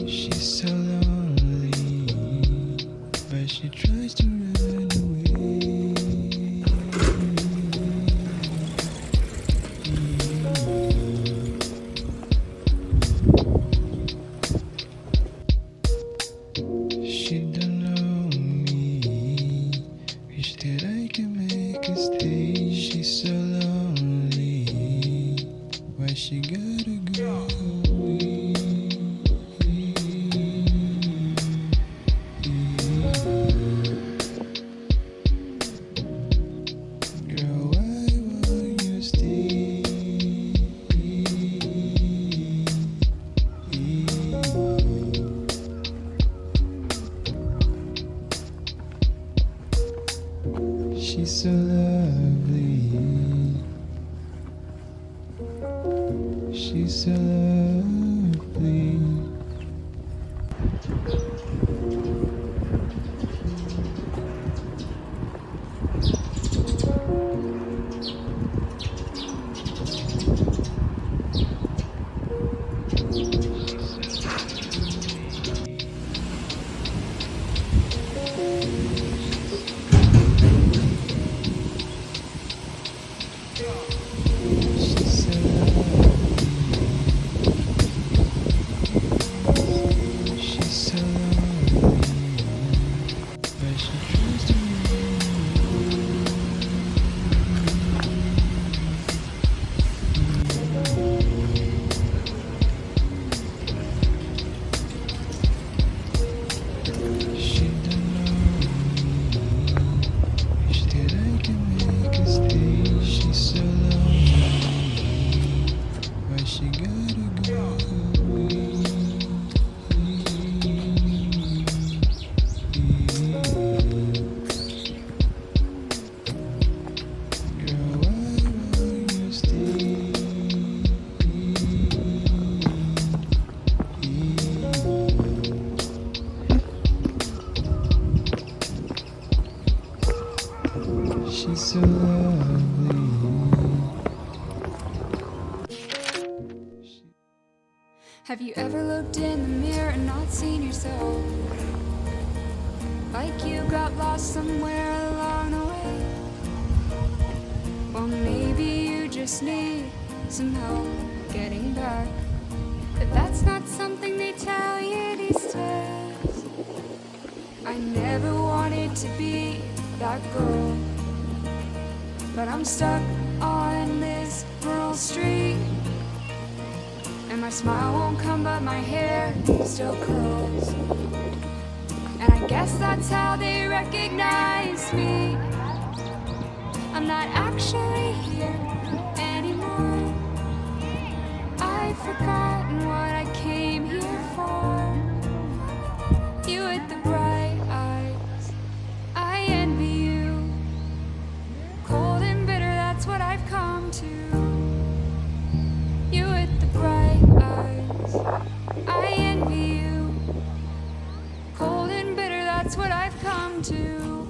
She's so lonely, but she tries to run away. She don't know me. Wish that I could make her stay. She's so lonely. Why she gotta go away? Girl, why won't you stay? She's so lovely. She's so lovely. She's so lovely. She's so lonely, but she tries to She don't know me. Wish that I could make her stay. She's so lonely. Why she gotta go away? Girl, why won't you stay? She's so lovely. Have you ever looked in the mirror and not seen yourself? Like you got lost somewhere along the way? Well, maybe you just need some help getting back. But that's not something they tell you these days. I never wanted to be that girl, but I'm stuck on this rural street, and my smile won't come but my hair still curls. And I guess that's how they recognize me. I'm not actually here anymore. I've forgotten what I came here for. You with the bright eyes, I envy you. Cold and bitter, that's what I've come to. You with the bright eyes, I envy you. Cold and bitter, that's what I've come to.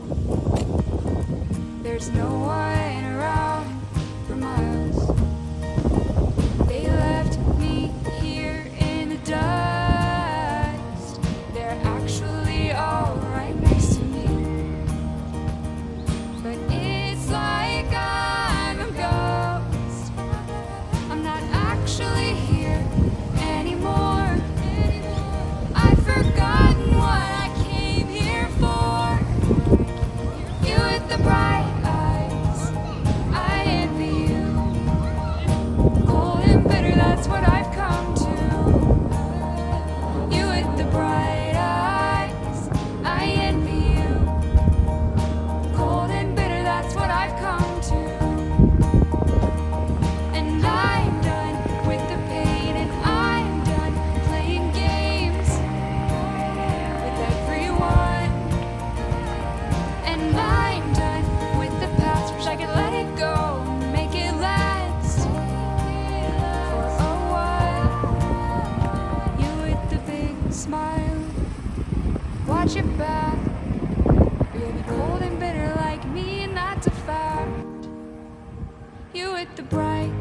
There's no one around for miles. They left me here in the dust. They're actually all right next to me, but it's like I'm a ghost. I'm not actually here anymore. I've forgotten what I came here for. You with the bright eyes, I envy you. Cold and bitter, that's what I've come to. You with the bright eyes, I envy you. Cold and bitter, that's what I've come to. And I'm done with the pain, and I'm done playing games with everyone. And I'm done with the past, wish I could let it go, make it last for a while. You with the big smile, watch it back. You'll be cold and bitter like me, and that's a fact. You with the bright